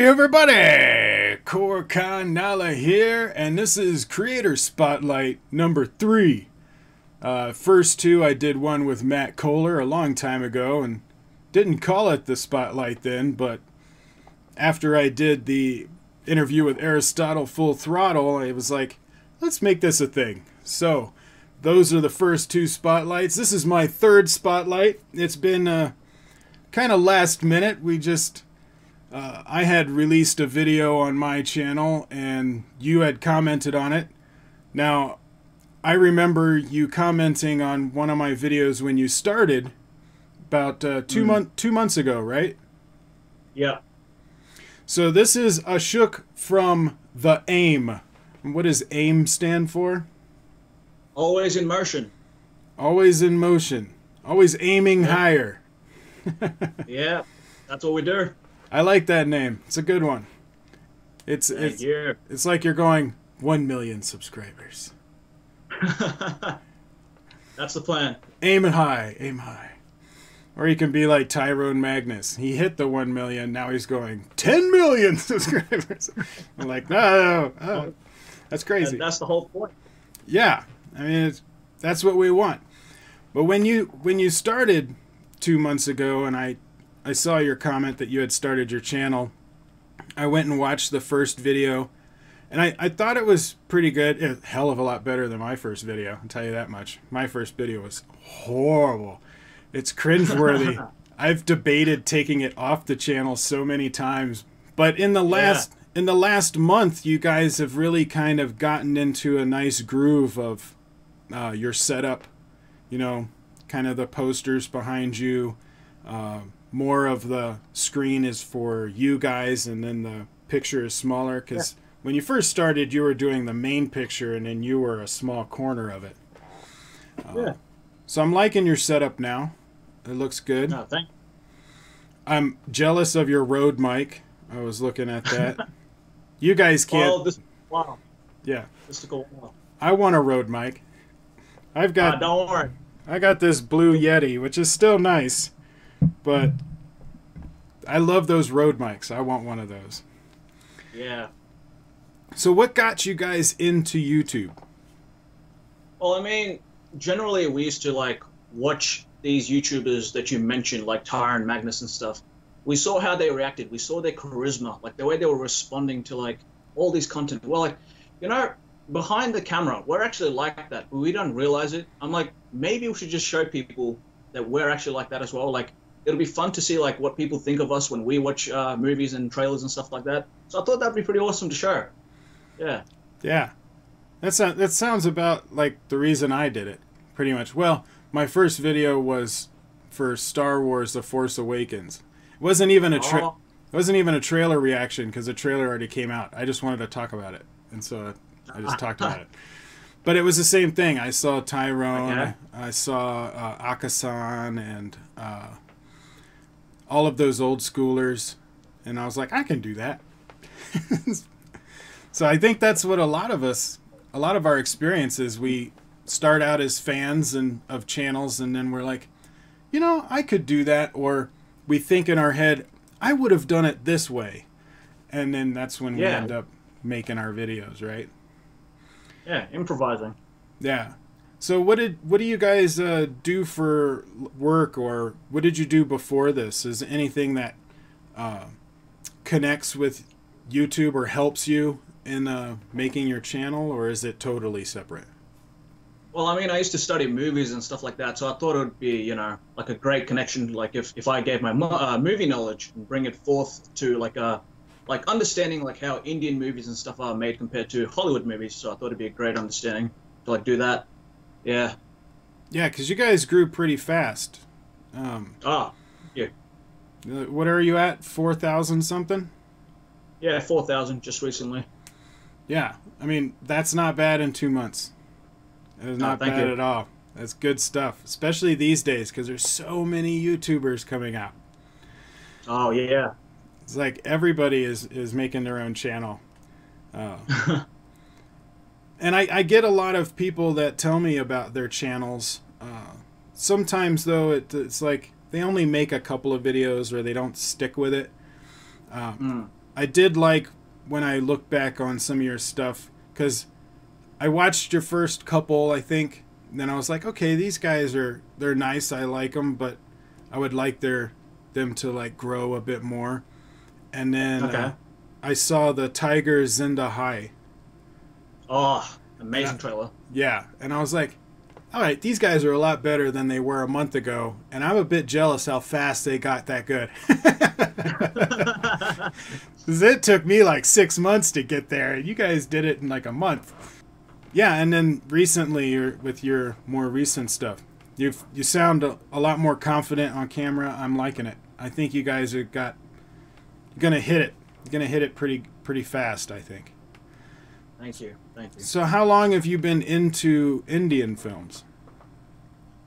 everybody! Koricon here, and this is Creator Spotlight number 3. First two, I did one with Matt Kohler a long time ago, and didn't call it the Spotlight then, but after I did the interview with Aristotle Full Throttle, I was like, let's make this a thing. So, those are the first two Spotlights. This is my third Spotlight. It's been kind of last minute. I had released a video on my channel and you had commented on it. Now, I remember you commenting on one of my videos when you started about 2 months ago, right? Yeah. So this is Ashok from the A.I.M. What does A.I.M stand for? Always in motion. Always in motion. Always aiming higher. Yeah, that's what we do. I like that name. It's a good one. It's like you're going 1 million subscribers. That's the plan. Aim high, aim high. Or you can be like Tyrone Magnus. He hit the 1 million. Now he's going 10 million subscribers. I'm like, no, oh, that's crazy. And that's the whole point. Yeah, I mean, that's what we want. But when you started 2 months ago, and I saw your comment that you had started your channel, I went and watched the first video, and I thought it was pretty good. A hell of a lot better than my first video, I'll tell you that much. My first video was horrible. It's cringeworthy. I've debated taking it off the channel so many times, but in the last month, you guys have really kind of gotten into a nice groove of your setup. You know, kind of the posters behind you. More of the screen is for you guys, and then the picture is smaller, because when you first started, you were doing the main picture, and then you were a small corner of it. So I'm liking your setup now. It looks good. No, thank you. I'm jealous of your Rode mic. I was looking at that. You guys can't. Wow. Yeah. This is cool. Wow. I want a Rode mic. I've got. Don't worry. I got this Blue Yeti, which is still nice, but I love those Rode mics. I want one of those. Yeah. So what got you guys into YouTube? Well, I mean, generally we used to like watch these YouTubers that you mentioned, like Tyre and Magnus and stuff. We saw how they reacted. We saw their charisma, like the way they were responding to like all these content. Well, like, you know, behind the camera, we're actually like that, but we don't realize it. I'm like, maybe we should just show people that we're actually like that as well. Like, it'll be fun to see like what people think of us when we watch movies and trailers and stuff like that. So I thought that'd be pretty awesome to show. Yeah. Yeah. That sounds about like the reason I did it, pretty much. Well, my first video was for Star Wars: The Force Awakens. It wasn't even a trailer reaction, because the trailer already came out. I just wanted to talk about it, and so I just talked about it. But it was the same thing. I saw Tyrone, I saw Akasan, and all of those old schoolers, and I was like, I can do that. So I think that's what a lot of our experiences, we start out as fans of channels, and then we're like, you know, I could do that, or we think in our head, I would have done it this way, and then that's when we end up making our videos, right? Yeah, improvising. Yeah. So what do you guys do for work, or what did you do before this? Is anything that connects with YouTube or helps you in making your channel, or is it totally separate? Well, I mean, I used to study movies and stuff like that, so I thought it would be, you know, like a great connection. Like if I gave my movie knowledge and bring it forth to like understanding like how Indian movies and stuff are made compared to Hollywood movies. So I thought it'd be a great understanding to like do that. Yeah. Yeah, because you guys grew pretty fast. Yeah. What are you at? 4,000 something? Yeah, 4,000 just recently. Yeah, I mean, that's not bad in 2 months. It is not bad at all. That's good stuff, especially these days, because there's so many YouTubers coming out. Oh, yeah. It's like everybody is making their own channel. And I get a lot of people that tell me about their channels. Sometimes, though, it's like they only make a couple of videos, or they don't stick with it. I did like when I look back on some of your stuff, because I watched your first couple, I think. And then I was like, okay, these guys they're nice. I like them, but I would like them to like grow a bit more. And then Okay. I saw the Tiger Zinda High. Oh, amazing trailer. Yeah, and I was like, all right, these guys are a lot better than they were a month ago, and I'm a bit jealous how fast they got that good. 'Cause it took me like 6 months to get there. You guys did it in like a month. Yeah, and then recently, with your more recent stuff, you sound a lot more confident on camera. I'm liking it. I think you guys you're gonna hit it. You're gonna hit it pretty fast, I think. Thank you. Thank you. So how long have you been into Indian films?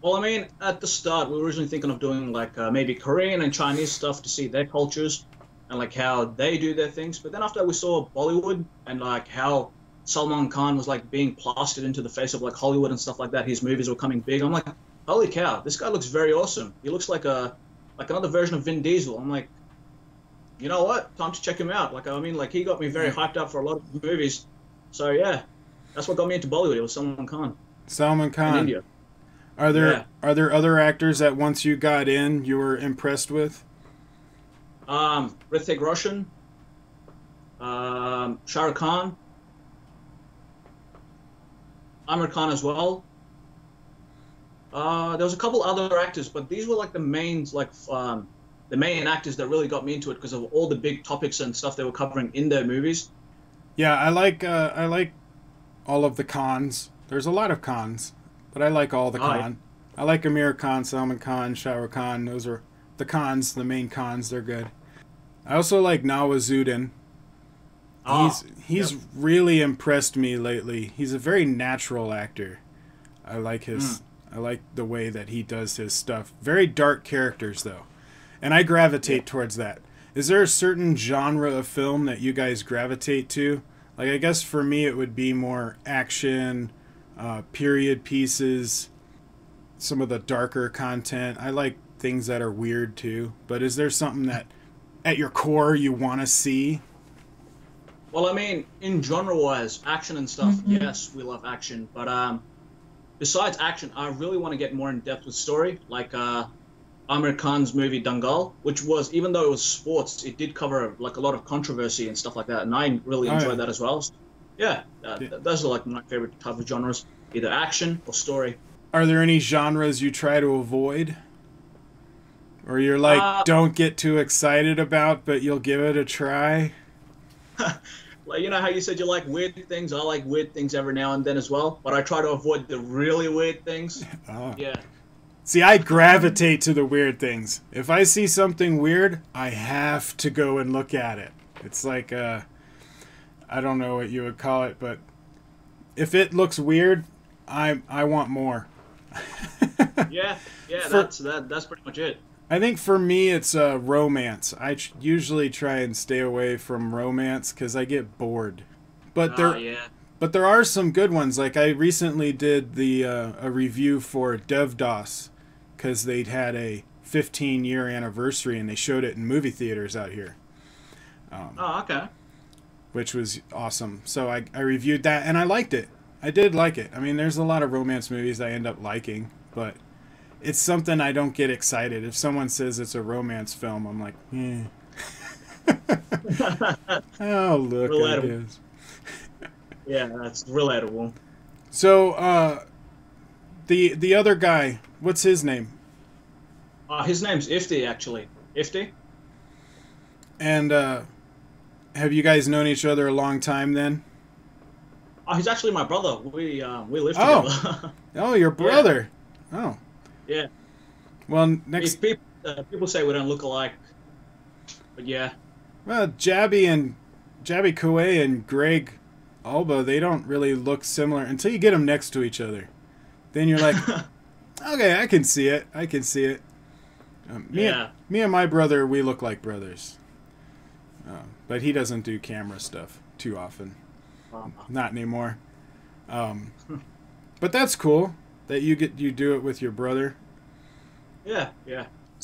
Well, I mean, at the start, we were originally thinking of doing like maybe Korean and Chinese stuff to see their cultures and like how they do their things. But then after we saw Bollywood and like how Salman Khan was like being plastered into the face of like Hollywood and stuff like that, his movies were coming big. I'm like, holy cow, this guy looks very awesome. He looks like another version of Vin Diesel. I'm like, you know what? Time to check him out. Like, I mean, like he got me very hyped up for a lot of movies. So yeah, that's what got me into Bollywood. It was Salman Khan. Salman Khan. In India. Are there other actors that once you got in you were impressed with? Hrithik Roshan, Shah Rukh Khan, Amir Khan as well. There was a couple other actors, but these were like the main actors that really got me into it because of all the big topics and stuff they were covering in their movies. Yeah, I like all of the Khans. There's a lot of Khans, but I like all the Khan. I like Amir Khan, Salman Khan, Shah Rukh Khan. Those are the Khans, the main Khans. They're good. I also like Nawazuddin. He's really impressed me lately. He's a very natural actor. I like I like the way that he does his stuff. Very dark characters though, and I gravitate towards that. Is there a certain genre of film that you guys gravitate to? Like, I guess for me it would be more action, period pieces, some of the darker content. I like things that are weird too. But is there something that at your core you want to see? Well, I mean, in genre-wise, action and stuff, yes, we love action. But besides action, I really want to get more in depth with story. Like Amir Khan's movie Dangal, which was, even though it was sports, it did cover like a lot of controversy and stuff like that, and I really enjoyed that as well. Yeah, those are like my favorite type of genres, either action or story. Are there any genres you try to avoid? Or you're like, don't get too excited about, but you'll give it a try? Like, you know how you said you like weird things? I like weird things every now and then as well, but I try to avoid the really weird things. Oh. Yeah. See, I gravitate to the weird things. If I see something weird, I have to go and look at it. It's like, I don't know what you would call it, but if it looks weird, I want more. yeah, that's pretty much it. I think for me, it's romance. I usually try and stay away from romance because I get bored. But there are some good ones. Like I recently did a review for Devdas because they'd had a 15-year anniversary and they showed it in movie theaters out here. Okay. Which was awesome. So I reviewed that and I liked it. I did like it. I mean, there's a lot of romance movies I end up liking, but it's something I don't get excited. If someone says it's a romance film, I'm like, oh, look, Relatable. it is. Yeah, that's relatable. So, the other guy, what's his name? His name's Ifti, actually. Ifti? And have you guys known each other a long time then? He's actually my brother. We live together. Oh, your brother. Yeah. Oh. Yeah. Well, next... People say we don't look alike, but yeah. Well, Jabby Koué and Greg Alba, they don't really look similar until you get them next to each other. Then you're like, okay, I can see it. Me and my brother, we look like brothers. But he doesn't do camera stuff too often. Not anymore. But that's cool that you do it with your brother. Yeah.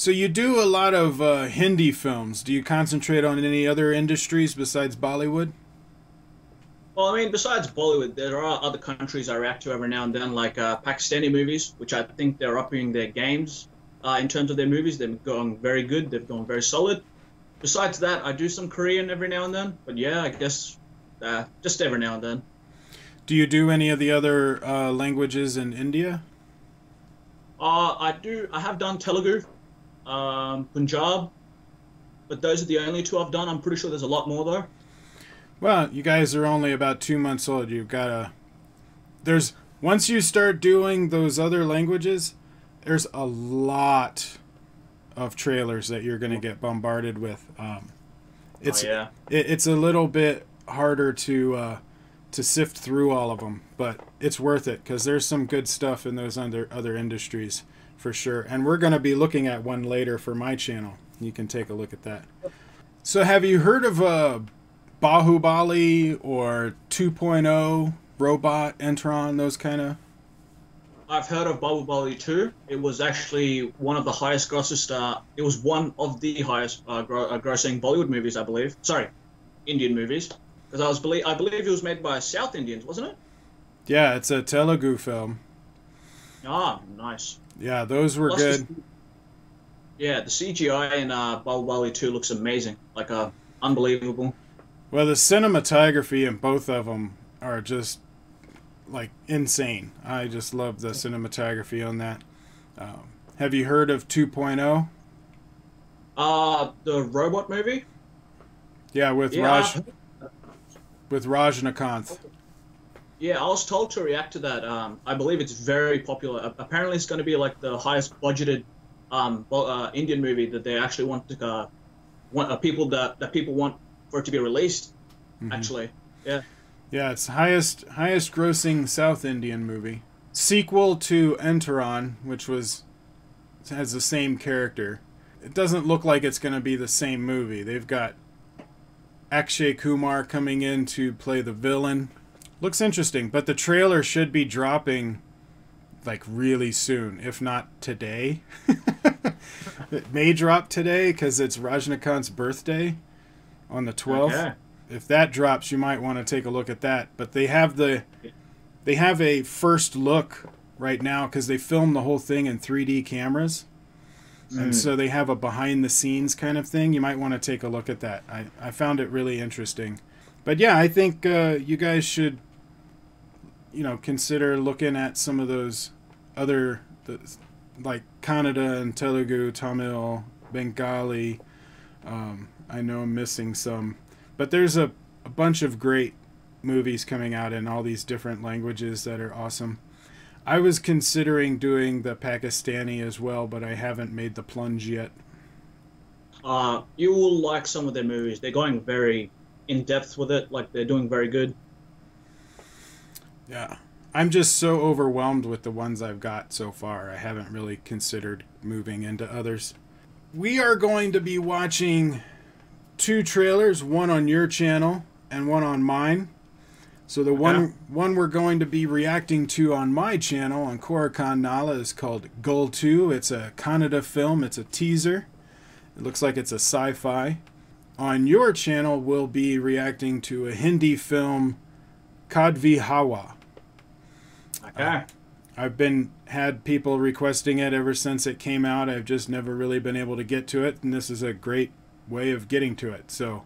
So you do a lot of Hindi films. Do you concentrate on any other industries besides Bollywood? Well, I mean, besides Bollywood, there are other countries I react to every now and then, like Pakistani movies, which I think they're upping their games in terms of their movies. They've gone very good. They've gone very solid. Besides that, I do some Korean every now and then. But yeah, I guess just every now and then. Do you do any of the other languages in India? I do. I have done Telugu, Punjab, but those are the only two I've done. I'm pretty sure there's a lot more though. Well, you guys are only about 2 months old. You've got to... There's... Once you start doing those other languages, there's a lot of trailers that you're going to get bombarded with. It's yeah. It's a little bit harder to sift through all of them, but it's worth it because there's some good stuff in those other industries for sure. And we're going to be looking at one later for my channel. You can take a look at that. So have you heard of Bahubali or 2.0, Robot, Entron, those kind of? I've heard of Bahubali 2. It was actually one of the highest grosses. It was one of the highest grossing Bollywood movies, I believe. Sorry, Indian movies. Because I believe it was made by South Indians, wasn't it? Yeah, it's a Telugu film. Ah, nice. Yeah, those were good. Yeah, the CGI in Bahubali 2 looks amazing. Like, unbelievable. Well, the cinematography in both of them are just, like, insane. I just love the cinematography on that. Have you heard of 2.0? The robot movie? Yeah, with Rajnikanth. Yeah, I was told to react to that. I believe it's very popular. Apparently, it's going to be like the highest budgeted Indian movie that they actually want people want for it to be released. Mm-hmm. Actually, yeah. Yeah, it's highest grossing South Indian movie. Sequel to Enteron, which has the same character. It doesn't look like it's going to be the same movie. They've got Akshay Kumar coming in to play the villain. Looks interesting, but the trailer should be dropping like really soon, if not today. It may drop today because it's Rajnikanth's birthday on the 12th. Okay. If that drops, you might want to take a look at that. But they have a first look right now because they filmed the whole thing in 3D cameras. And so they have a behind-the-scenes kind of thing. You might want to take a look at that. I found it really interesting. But yeah, I think you guys should, consider looking at some of those other, like Kannada and Telugu, Tamil, Bengali. I know I'm missing some. But there's a bunch of great movies coming out in all these different languages that are awesome. I was considering doing the Pakistani as well, but I haven't made the plunge yet. You will like some of their movies. They're going very in-depth with it. Like, they're doing very good. Yeah. I'm just so overwhelmed with the ones I've got so far. I haven't really considered moving into others. We are going to be watching 2 trailers, one on your channel and one on mine. So the one we're going to be reacting to on my channel on Koricon Nala is called Gull 2. It's a Kannada film. It's a teaser. It looks like it's a sci-fi. On your channel, we'll be reacting to a Hindi film, Kadvi Hawa. Okay. I've had people requesting it ever since it came out. I've just never really been able to get to it, and this is a great way of getting to it. So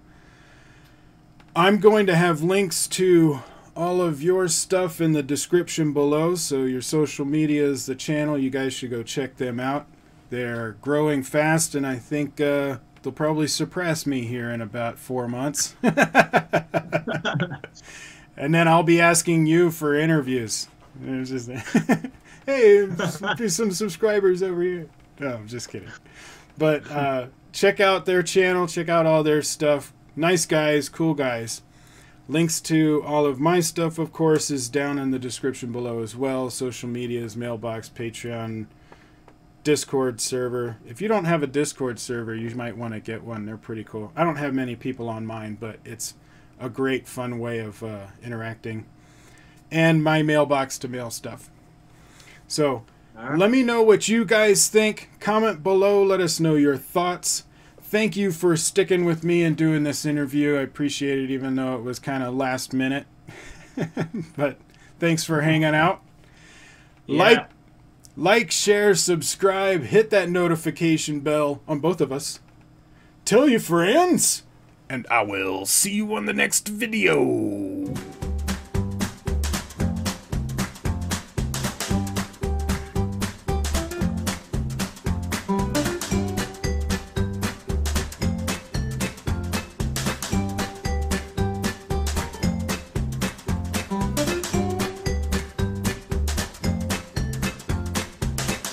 I'm going to have links to all of your stuff in the description below. So your social media is the channel. You guys should go check them out. They're growing fast, and I think they'll probably surpass me here in about 4 months. And then I'll be asking you for interviews. There's just hey, there's some subscribers over here. No, I'm just kidding. But check out their channel. Check out all their stuff. Nice guys, cool guys. Links to all of my stuff, of course, is down in the description below as well. Social medias, Mailbox, Patreon, Discord server. If you don't have a Discord server, you might want to get one. They're pretty cool. I don't have many people on mine, but it's a great, fun way of interacting. And my mailbox to mail stuff. So All right. Let me know what you guys think. Comment below. Let us know your thoughts. Thank you for sticking with me and doing this interview. I appreciate it, even though it was kind of last minute. But thanks for hanging out. Yeah. Like, share, subscribe, hit that notification bell on both of us. Tell your friends. And I will see you on the next video.